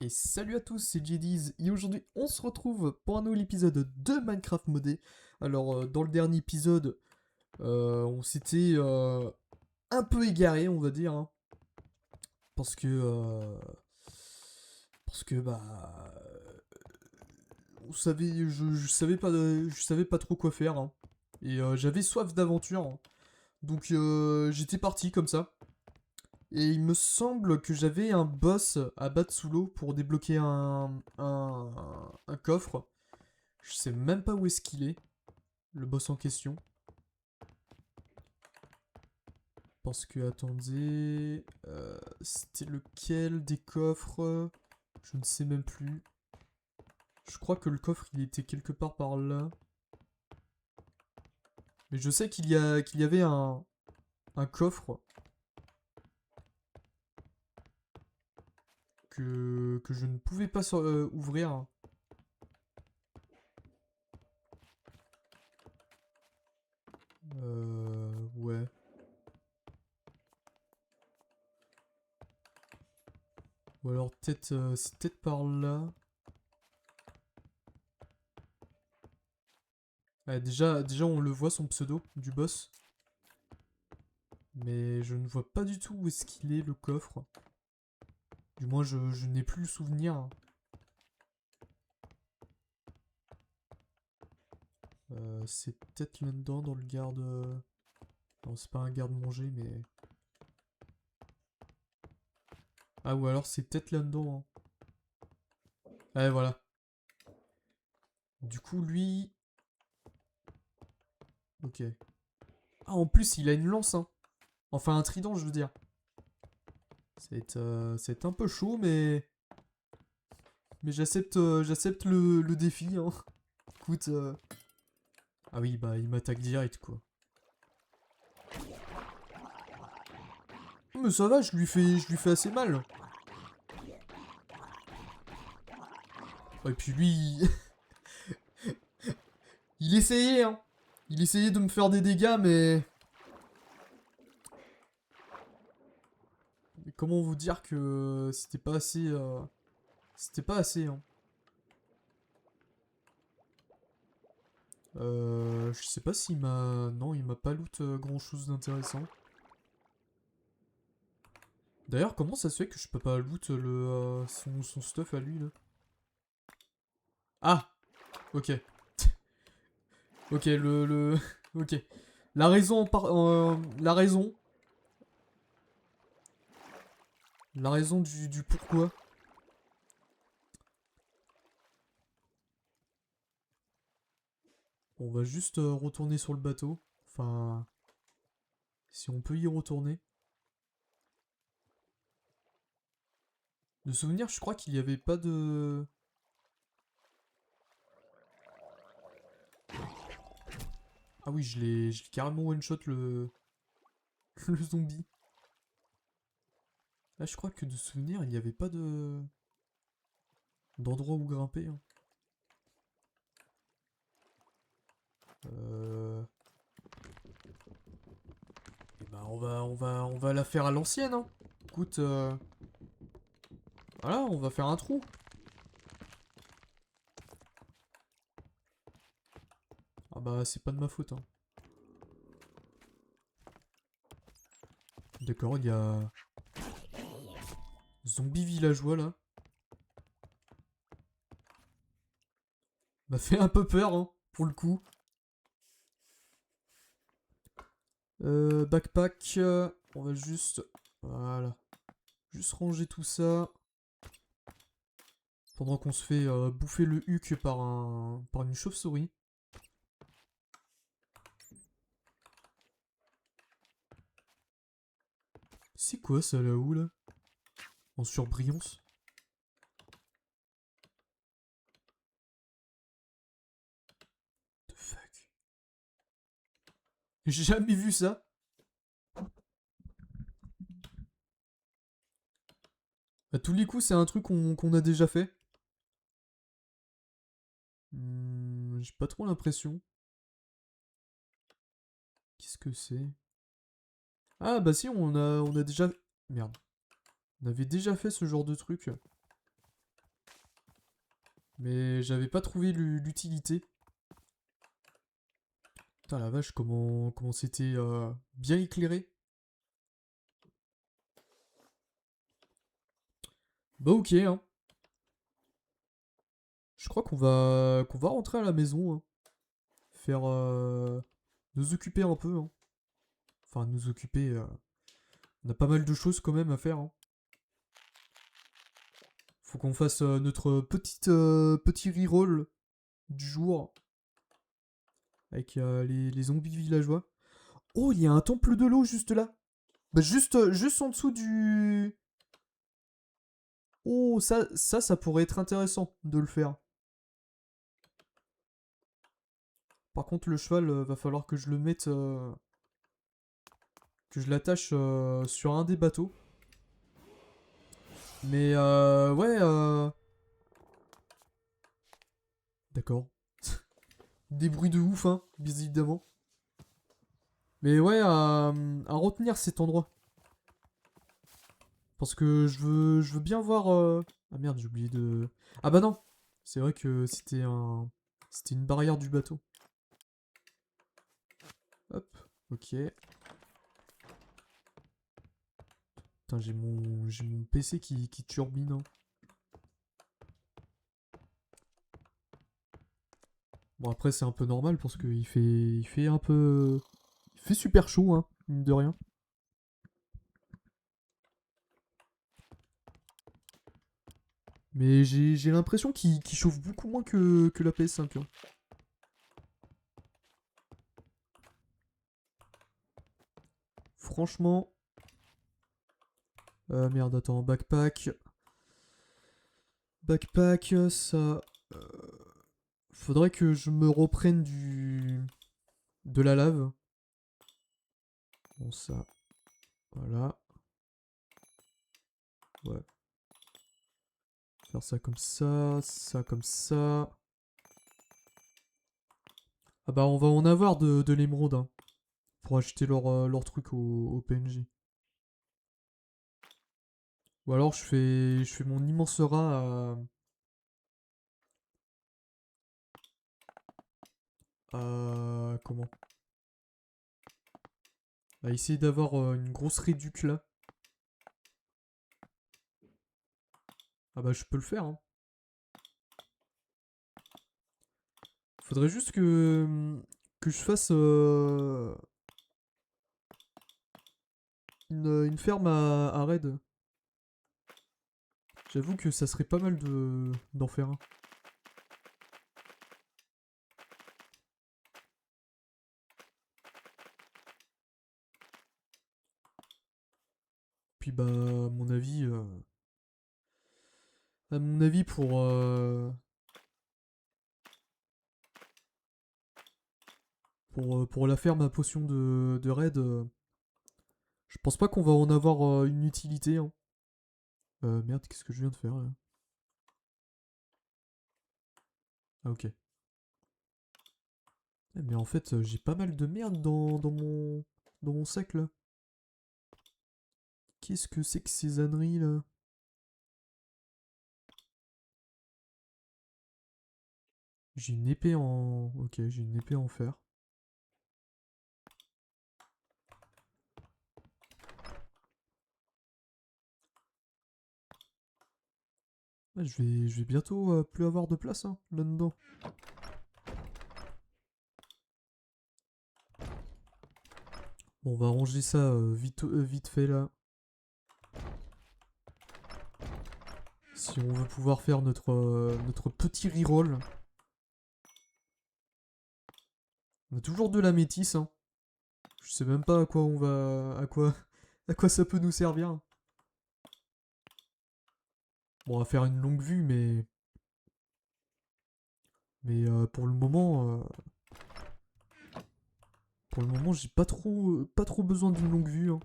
Et salut à tous, c'est JD's et aujourd'hui on se retrouve pour un nouvel épisode de Minecraft modé. Alors dans le dernier épisode, on s'était un peu égaré on va dire, hein, parce que on savait, je savais pas trop quoi faire, hein. Et j'avais soif d'aventure, hein. Donc j'étais parti comme ça. Et il me semble que j'avais un boss à battre sous l'eau pour débloquer un coffre. Je sais même pas où est-ce qu'il est, le boss en question. Parce que, attendez... c'était lequel des coffres? Je ne sais même plus. Je crois que le coffre, il était quelque part par là. Mais je sais qu'il y avait un coffre que je ne pouvais pas ouvrir. Ouais. Ou alors peut-être, c'est peut-être par là. Ah, déjà, on le voit, son pseudo du boss. Mais je ne vois pas du tout où est-ce qu'il est, le coffre. Du moins, je n'ai plus le souvenir. C'est peut-être là-dedans, dans le garde... Non, c'est pas un garde-manger, mais... Ah, ou alors c'est peut-être là-dedans, hein. Ouais, voilà. Du coup, lui... Ok. Ah, en plus, il a une lance, hein. Enfin, un trident, je veux dire. Ça va être un peu chaud, mais... Mais j'accepte le défi, hein. Écoute... Ah oui, bah, il m'attaque direct, quoi. Mais ça va, je lui fais assez mal. Et puis lui... il essayait, hein. Il essayait de me faire des dégâts, mais... Comment vous dire que c'était pas assez... C'était pas assez, hein. Je sais pas s'il m'a... Non, il m'a pas loot grand chose d'intéressant. D'ailleurs, comment ça se fait que je peux pas loot son stuff à lui, là? Ah! Ok. Ok, ok. La raison la raison... La raison du pourquoi. On va juste retourner sur le bateau. Enfin... Si on peut y retourner. De souvenir, je crois qu'il y avait pas de... Ah oui, je l'ai carrément one-shot le zombie. Là, je crois que de souvenir, il n'y avait pas de d'endroit où grimper, hein. Euh... Et bah, on va la faire à l'ancienne, hein. Écoute, voilà, on va faire un trou. Ah bah, c'est pas de ma faute, hein. D'accord, il y a... Zombie villageois, là. M'a fait un peu peur, hein, pour le coup. Backpack, on va juste... Voilà. Juste ranger tout ça. Pendant qu'on se fait bouffer le huc par une chauve-souris. C'est quoi ça là-haut, là? En surbrillance? The fuck? J'ai jamais vu ça. À tous les coups, c'est un truc qu'on a déjà fait. J'ai pas trop l'impression. Qu'est-ce que c'est? Ah bah si, on a déjà... Merde. On avait déjà fait ce genre de truc. Mais j'avais pas trouvé l'utilité. Putain la vache, comment c'était bien éclairé. Bah ok, hein. Je crois qu'on va rentrer à la maison, hein. Faire... nous occuper un peu, hein. Enfin, nous occuper... on a pas mal de choses quand même à faire, hein. Faut qu'on fasse notre petit reroll du jour. Avec les zombies villageois. Oh, il y a un temple de l'eau juste là. Bah juste en dessous du... Oh, ça pourrait être intéressant de le faire. Par contre, le cheval, va falloir que je le mette... que je l'attache sur un des bateaux. Mais ouais, d'accord. Des bruits de ouf, hein, bien évidemment. Mais ouais, à retenir cet endroit. Parce que je veux bien voir... Ah merde, j'ai oublié de... Ah bah non. C'est vrai que c'était une barrière du bateau. Hop, ok. Putain, j'ai mon PC qui turbine, hein. Bon, après, c'est un peu normal parce qu'il fait un peu... Il fait super chaud, hein, mine de rien. Mais j'ai l'impression qu'il chauffe beaucoup moins que la PS5, hein. Franchement... merde, attends, backpack. Backpack, ça... Faudrait que je me reprenne de la lave. Bon, ça... Voilà. Ouais. Faire ça comme ça. Ah bah on va en avoir de l'émeraude, hein, pour acheter leur truc au PNJ. Ou alors je fais mon immense rat comment? À essayer d'avoir une grosse réduc là. Ah bah je peux le faire, hein. Faudrait juste que je fasse une ferme à raid. J'avoue que ça serait pas mal d'en faire un. Puis bah à mon avis pour la ferme à potion de raid, je pense pas qu'on va en avoir une utilité, hein. Merde, qu'est-ce que je viens de faire là? Ah ok. Mais en fait, j'ai pas mal de merde dans mon sac là. Qu'est-ce que c'est que ces âneries là? J'ai une épée en... Ok, j'ai une épée en fer. Ah, je vais bientôt plus avoir de place, hein, là-dedans. Bon, on va ranger ça vite fait là. Si on veut pouvoir faire notre petit reroll. On a toujours de la métisse, hein. Je sais même pas à quoi on va... à quoi ça peut nous servir. Bon, on va faire une longue vue, mais pour le moment, j'ai pas trop besoin d'une longue vue, hein.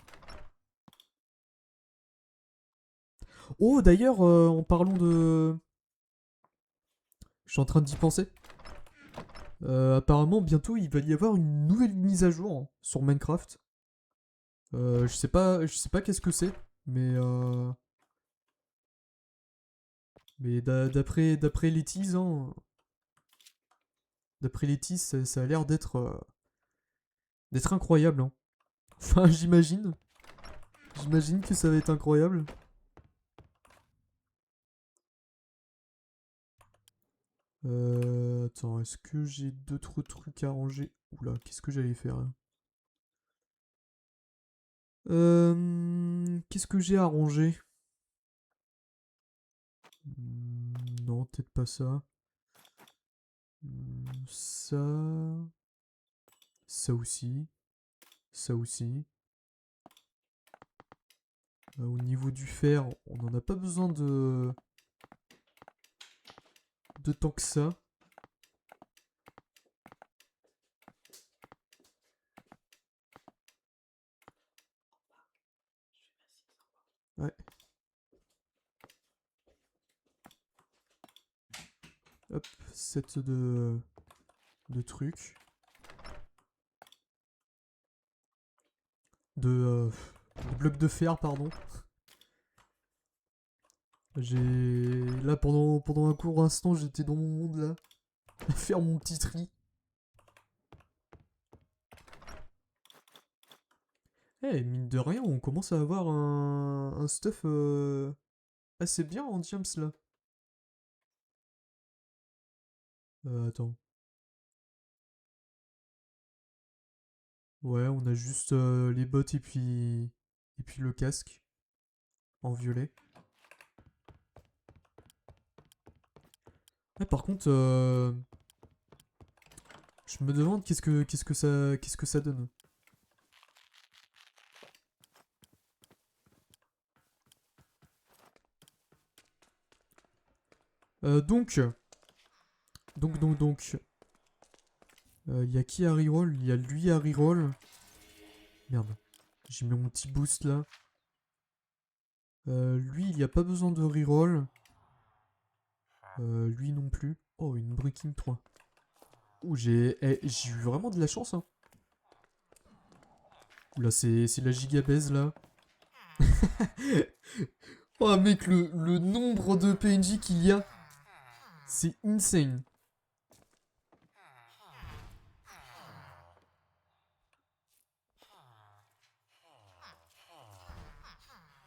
Oh, d'ailleurs, en parlant de... Je suis en train d'y penser. Apparemment, bientôt, il va y avoir une nouvelle mise à jour, hein, sur Minecraft. Je sais pas qu'est-ce que c'est, mais Mais d'après les teases, hein, d'après les teases, ça a l'air d'être incroyable. Hein. Enfin, j'imagine. J'imagine que ça va être incroyable. Attends, est-ce que j'ai d'autres trucs à ranger? Oula, qu'est-ce que j'allais faire là? Qu'est-ce que j'ai à ranger? Non, peut-être pas ça. Ça. Ça aussi. Ça aussi. Au niveau du fer, on n'en a pas besoin de tant que ça. Ouais. Hop, set de trucs. De blocs de fer, pardon. J'ai... Là, pendant un court instant, j'étais dans mon monde, là. À faire mon petit tri. Eh, mine de rien, on commence à avoir un stuff assez bien en Diams, là. Attends. Ouais, on a juste les bottes et puis le casque en violet. Ah, par contre, je me demande qu'est-ce que ça donne. Donc, y a qui à reroll? Il y a lui à reroll. Merde, j'ai mis mon petit boost là. Lui, il n'y a pas besoin de reroll. Lui non plus. Oh, une Breaking 3. Ouh, j'ai eu vraiment de la chance, hein. Oula, c'est la gigabaise, là. Oh, mec, le nombre de PNJ qu'il y a, c'est insane.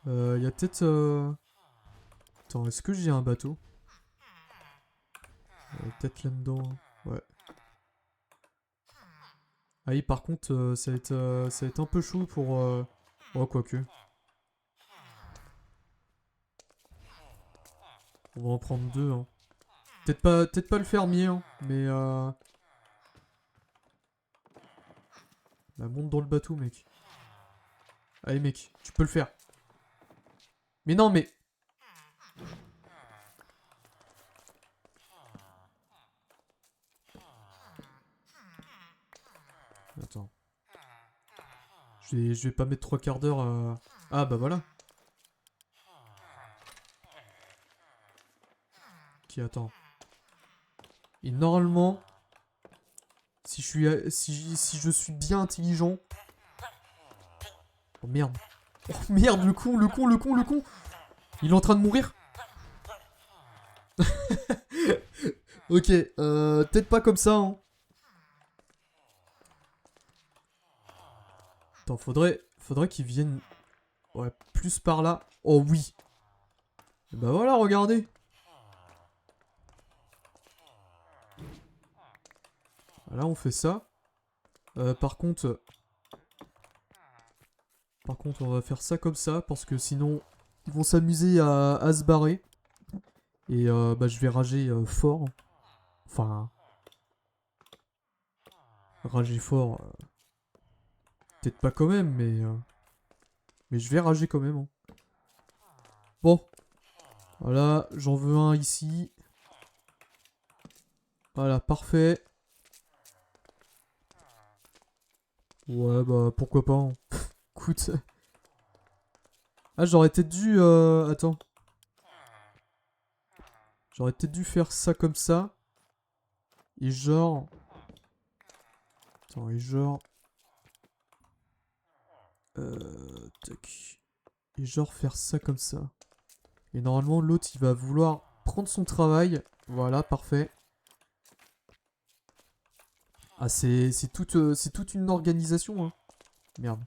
Il y a peut-être... Attends, est-ce que j'ai un bateau? Peut-être là-dedans. Ouais. Ah oui, par contre, ça va être un peu chaud pour... Oh, quoique. On va en prendre deux, hein. Peut-être pas le fermier, hein, mais... Bah, monte dans le bateau, mec. Allez, mec, tu peux le faire. Mais non, mais... Attends. Je vais pas mettre 3 quarts d'heure à... Ah, bah voilà. Ok, attends. Et normalement... Si je suis bien intelligent... Oh, merde. Oh, merde, le con, le con, le con, le con. Il est en train de mourir. Ok, peut-être pas comme ça, hein. Attends, faudrait qu'il vienne... Ouais, plus par là. Oh oui. Et bah voilà, regardez. Là, on fait ça. Par contre... on va faire ça comme ça, parce que sinon, ils vont s'amuser à se barrer. Et bah, je vais rager fort. Enfin... Rager fort... Peut-être pas quand même, mais je vais rager quand même. Hein. Bon. Voilà, j'en veux un ici. Voilà, parfait. Ouais, bah pourquoi pas. Hein. Écoute. Ah, j'aurais peut-être dû... Attends. J'aurais peut-être dû faire ça comme ça. Et genre... Attends, et genre... Tac. Et genre faire ça comme ça. Et normalement, l'autre, il va vouloir prendre son travail. Voilà, parfait. Ah, c'est toute une organisation, hein. Merde.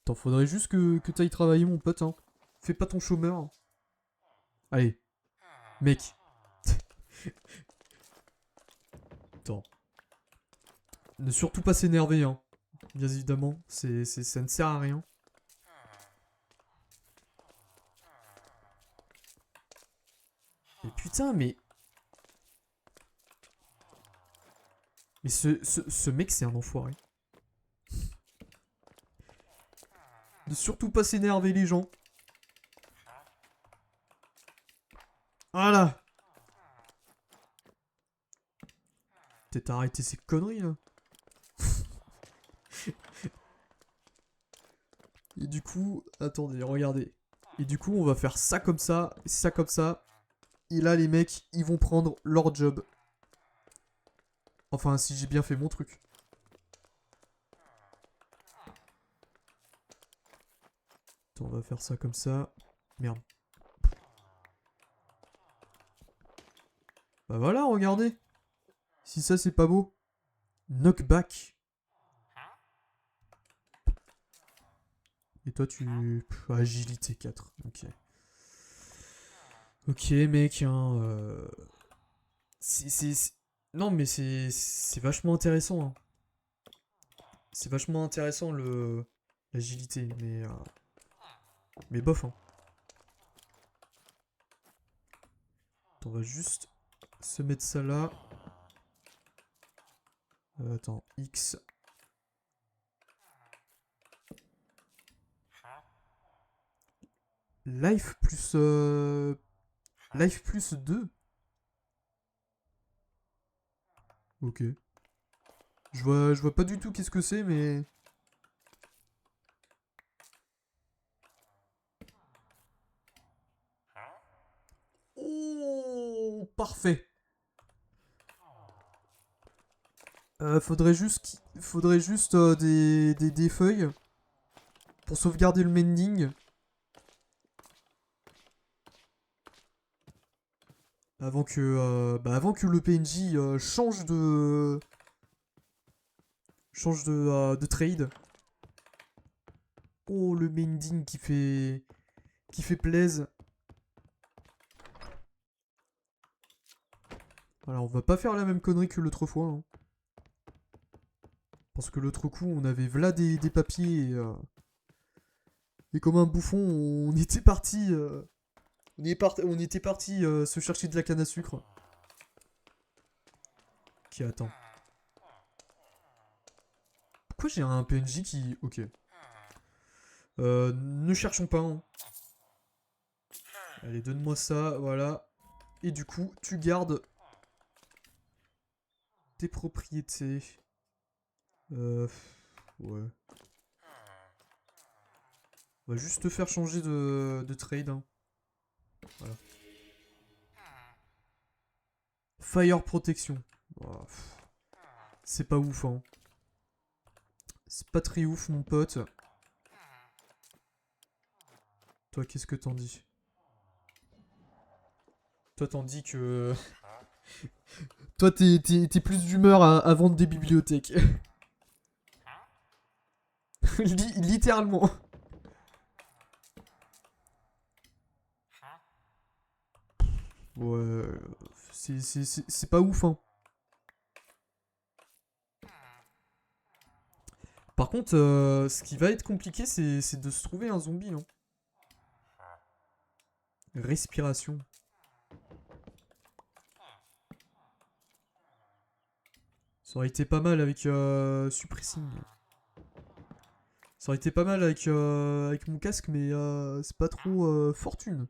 Attends, faudrait juste que t'ailles travailler, mon pote, hein. Fais pas ton chômeur, hein. Allez. Mec. Attends. Ne surtout pas s'énerver, hein. Bien évidemment, ça ne sert à rien. Mais putain, mais... Mais ce mec, c'est un enfoiré. Ne surtout pas s'énerver, les gens. Voilà. Peut-être arrêter ces conneries, là. Et du coup... Attendez, regardez. Et du coup, on va faire ça comme ça, ça comme ça. Et là, les mecs, ils vont prendre leur job. Enfin, si j'ai bien fait mon truc. Attends, on va faire ça comme ça. Merde. Bah voilà, regardez. Si ça, c'est pas beau. Knockback. Et toi, tu... agilité 4. Ok. Ok, mec, hein... Non, mais c'est vachement intéressant, hein. C'est vachement intéressant, l'agilité, mais bof, hein. On va juste se mettre ça là. Attends, X. Life plus... Life plus 2. Ok. Je vois pas du tout qu'est-ce que c'est, mais... Oh, parfait. Faudrait juste des feuilles pour sauvegarder le mending. Avant que le PNJ change de trade. Oh, le mending qui fait plaise. Alors, on va pas faire la même connerie que l'autre fois, hein. Parce que l'autre coup, on avait v'là des papiers et comme un bouffon, on était parti... on était parti se chercher de la canne à sucre. Ok, attends. Pourquoi j'ai un PNJ qui... Ok. Ne cherchons pas, hein. Allez, donne-moi ça, voilà. Et du coup, tu gardes tes propriétés. Ouais. On va juste te faire changer de trade, hein. Voilà. Fire protection. Oh, c'est pas ouf, hein. C'est pas très ouf, mon pote. Toi, qu'est-ce que t'en dis? Toi, t'en dis que... Toi, t'es plus d'humeur à vendre des bibliothèques. Littéralement. Ouais, c'est pas ouf, hein. Par contre, ce qui va être compliqué, c'est de se trouver un zombie, non? Respiration. Ça aurait été pas mal avec suppressing. Ça aurait été pas mal avec mon casque, mais c'est pas trop fortune.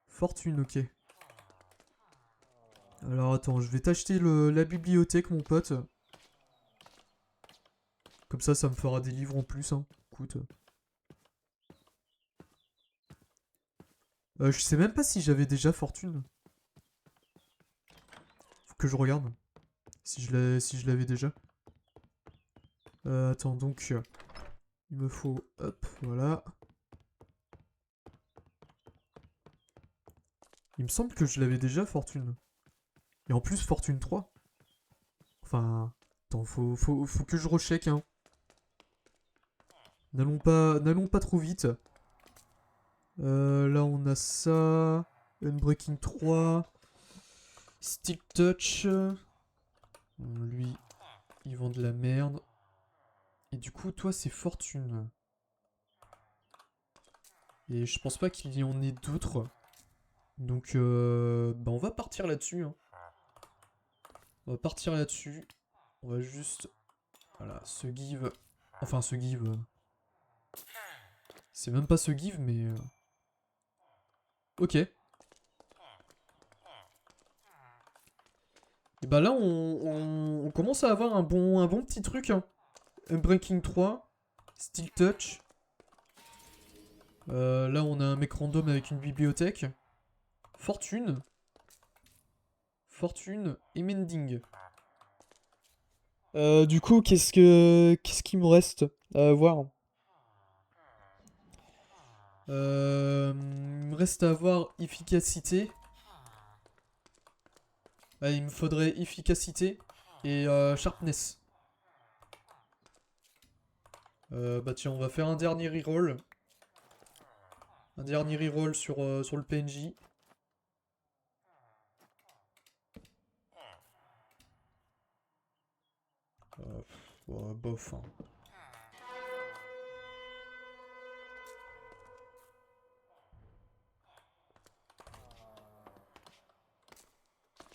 Fortune, ok. Alors attends, je vais t'acheter la bibliothèque, mon pote. Comme ça me fera des livres en plus, hein. Écoute. Je sais même pas si j'avais déjà fortune. Faut que je regarde. Si je l'avais déjà. Attends, donc... il me faut... Hop, voilà. Il me semble que je l'avais déjà, Fortune. Et en plus, Fortune 3. Enfin... Attends, faut que je recheck, hein. N'allons pas trop vite. Là, on a ça. Unbreaking 3. Stick Touch. Lui, il vend de la merde. Et du coup, toi, c'est Fortune. Et je pense pas qu'il y en ait d'autres. Donc, bah, on va partir là-dessus. Hein. On va partir là-dessus. On va juste... Voilà, se give... Enfin, se give... C'est même pas se give, mais... Ok. Et bah là, on commence à avoir un bon petit truc. Hein. Unbreaking 3. Still Touch. Là, on a un mec random avec une bibliothèque. Fortune. Fortune et Mending. Du coup, qu'est-ce qu'il me reste à voir? Il me reste à avoir efficacité. Ah, il me faudrait efficacité et sharpness. Bah tiens, on va faire un dernier reroll. Un dernier reroll sur le PNJ. Ouais, bof. Hein.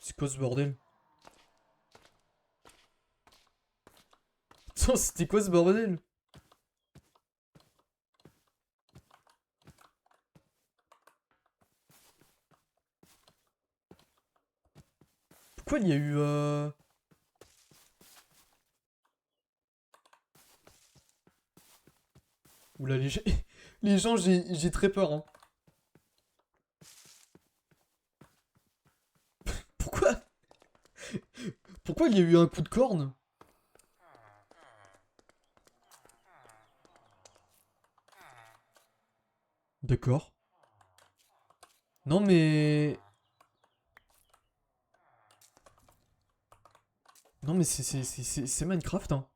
C'est quoi ce bordel? Attends, c'était quoi ce bordel? Pourquoi il y a eu... Oula, les gens, j'ai très peur. Hein. Pourquoi? Pourquoi il y a eu un coup de corne? D'accord. Non mais... Non mais c'est Minecraft, hein.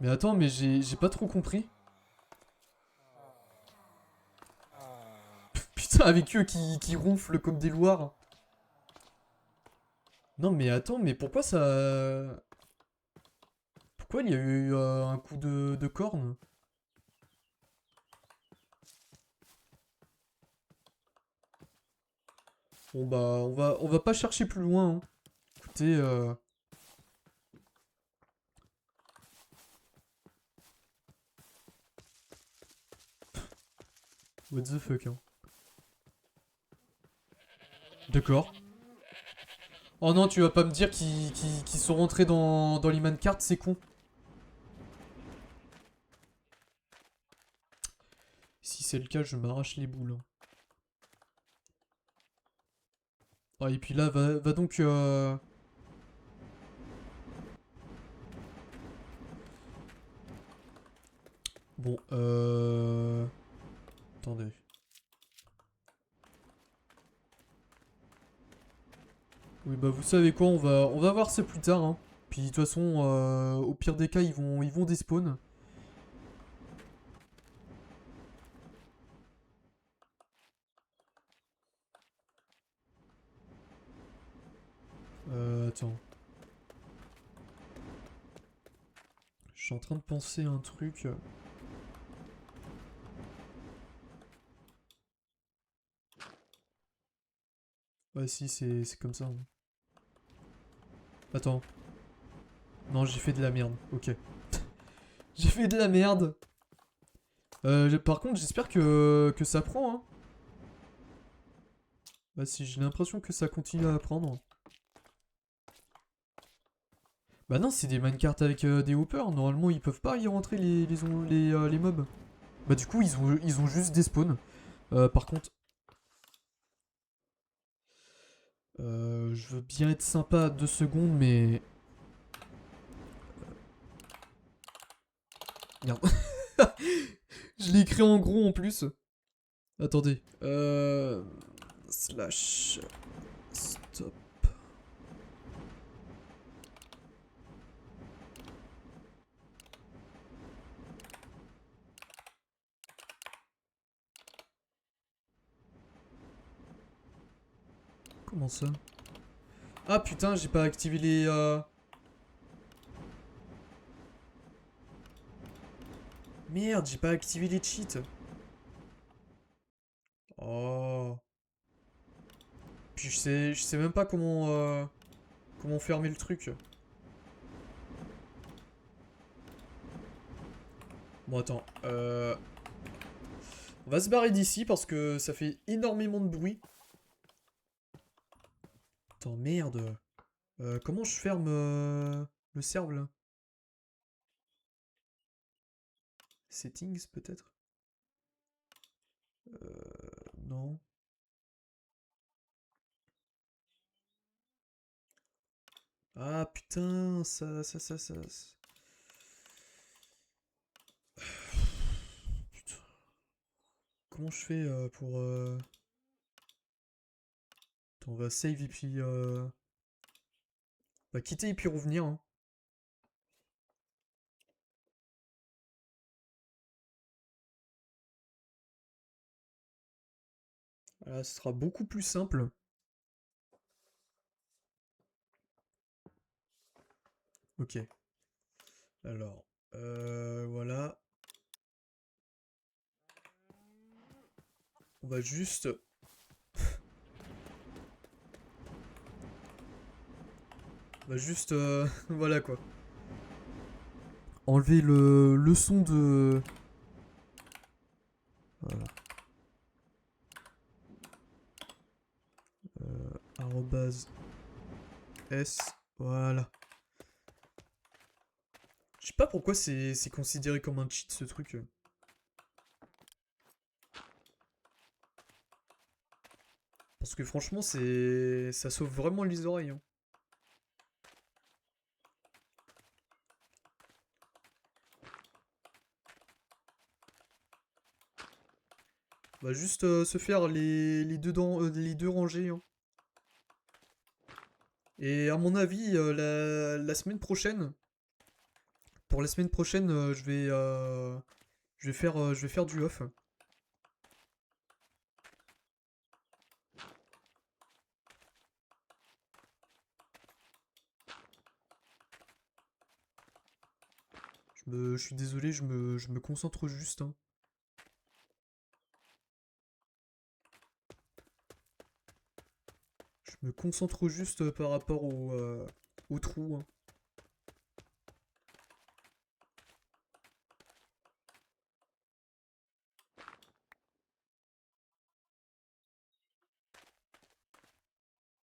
Mais attends, mais j'ai pas trop compris. Putain, avec eux qui ronflent comme des loirs. Non mais attends, mais pourquoi ça... Pourquoi il y a eu un coup de corne? Bon bah, on va pas chercher plus loin. Hein. Écoutez... What the fuck, hein. D'accord. Oh non, tu vas pas me dire qu'ils sont rentrés dans les cartes, c'est con. Si c'est le cas, je m'arrache les boules. Hein. Ah, et puis là, va donc... Bon, Attendez. Oui, bah vous savez quoi, on va voir ça plus tard. Hein. Puis de toute façon, au pire des cas, ils vont despawn. Attends. Je suis en train de penser à un truc. Ouais, si, c'est comme ça. Hein. Attends. Non, j'ai fait de la merde. Ok. J'ai fait de la merde. Par contre, j'espère que ça prend. Hein. Bah si, j'ai l'impression que ça continue à prendre. Bah non, c'est des minecarts avec des hoppers. Normalement, ils peuvent pas y rentrer les mobs. Bah du coup, ils ont juste des spawns. Par contre... je veux bien être sympa 2 secondes, mais... Merde. Je l'ai écrit en gros en plus. Attendez. Slash... Stop. Comment ça? Ah putain, j'ai pas activé les... Merde, j'ai pas activé les cheats. Oh. Puis je sais même pas comment... comment fermer le truc. Bon, attends. On va se barrer d'ici parce que ça fait énormément de bruit. Attends, merde. Comment je ferme le serve là? Settings peut-être? Non. Ah putain, ça. Putain. Comment je fais pour... Attends, on va save et puis... On va quitter et puis revenir. Hein. Voilà, ce sera beaucoup plus simple. Ok. Alors, voilà. On va juste... On va juste... voilà quoi. Enlever le son de... Voilà. Arrobase S. Voilà. Je sais pas pourquoi c'est considéré comme un cheat ce truc. Parce que franchement, c'est... Ça sauve vraiment les oreilles. Hein. On va juste se faire les deux rangées. Hein. Et à mon avis, la semaine prochaine, pour la semaine prochaine, je vais faire du off. Je suis désolé, je me concentre juste. Hein. Je me concentre juste par rapport au trou. Hein.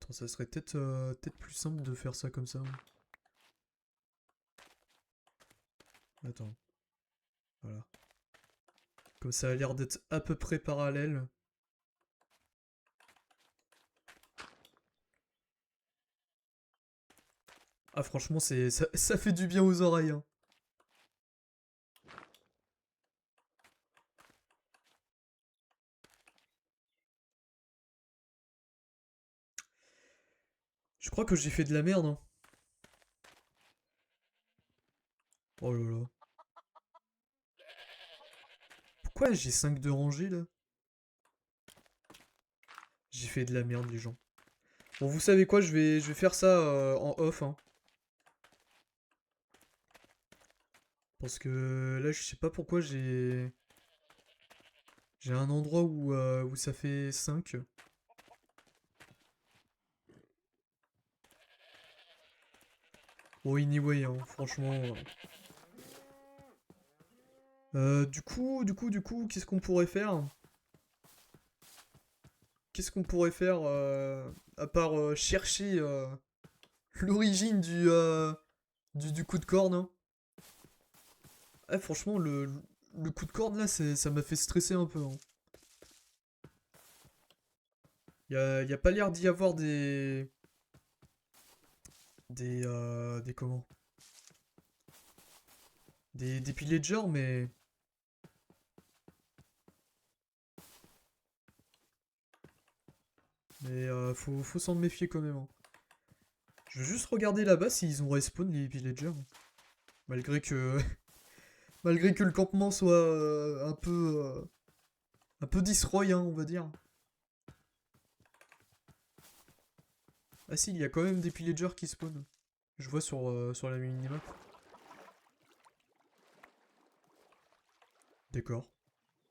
Attends, ça serait peut-être plus simple de faire ça comme ça. Hein. Attends, voilà. Comme ça a l'air d'être à peu près parallèle. Ah franchement, ça fait du bien aux oreilles. Hein. Je crois que j'ai fait de la merde. Hein. Oh là là. Pourquoi j'ai 5 de rangée là? J'ai fait de la merde les gens. Bon vous savez quoi, je vais faire ça en off. Hein. Parce que là je sais pas pourquoi j'ai un endroit où ça fait 5. Bon anyway, hein, franchement. Du coup, qu'est-ce qu'on pourrait faire? Qu'est-ce qu'on pourrait faire à part chercher l'origine du coup de corne? Hein. Ah, franchement, le coup de corne là, ça m'a fait stresser un peu. Hein. Y a pas l'air d'y avoir des comment? Des pillagers, mais... Mais faut s'en méfier quand même. Hein. Je veux juste regarder là-bas s'ils ont respawn les villagers. Malgré que... Malgré que le campement soit un peu destroy, hein, on va dire. Ah si, il y a quand même des pillagers qui spawnent. Je vois sur la minimap. D'accord.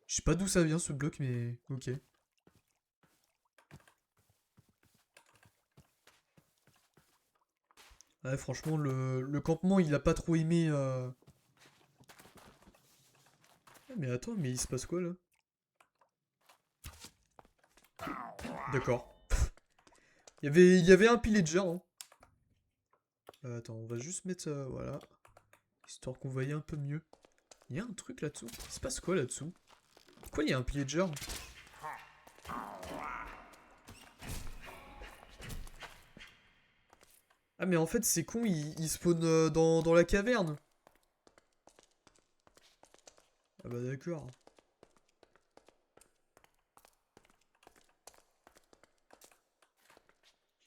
Je sais pas d'où ça vient ce bloc, mais ok. Ouais, franchement, le campement, il a pas trop aimé... Ah, mais attends, mais il se passe quoi, là? D'accord. Il y avait un pillager, hein. Attends, on va juste mettre... voilà. Histoire qu'on voyait un peu mieux. Il y a un truc là-dessous. Il se passe quoi là-dessous? Pourquoi il y a un pillager? Ah mais en fait c'est con, il spawn dans la caverne. Ah bah d'accord.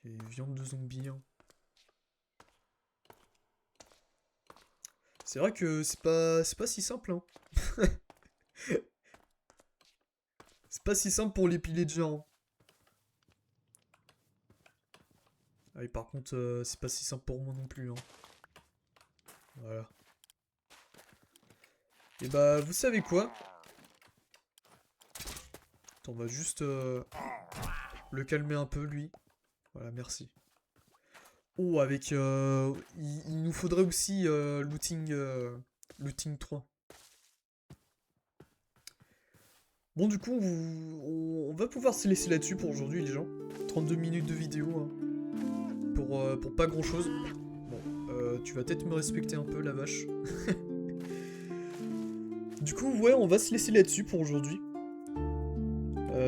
Ok, viande de zombie. Hein. C'est vrai que c'est pas si simple. Hein. C'est pas si simple pour les pillagers. Hein. Ah et par contre c'est pas si simple pour moi non plus. Hein. Voilà. Et bah vous savez quoi? Attends, on va juste le calmer un peu lui. Voilà, merci. Oh, avec... il nous faudrait aussi looting 3. Bon, du coup, on va pouvoir se laisser là-dessus pour aujourd'hui, les gens. 32 minutes de vidéo, hein, pour pas grand-chose. Bon, tu vas peut-être me respecter un peu, la vache. Du coup, ouais, on va se laisser là-dessus pour aujourd'hui.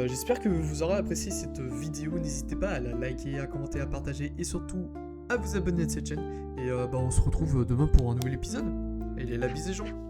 J'espère que vous aurez apprécié cette vidéo. N'hésitez pas à la liker, à commenter, à partager et surtout à vous abonner à cette chaîne. Et bah, on se retrouve demain pour un nouvel épisode. Allez, la bise les gens.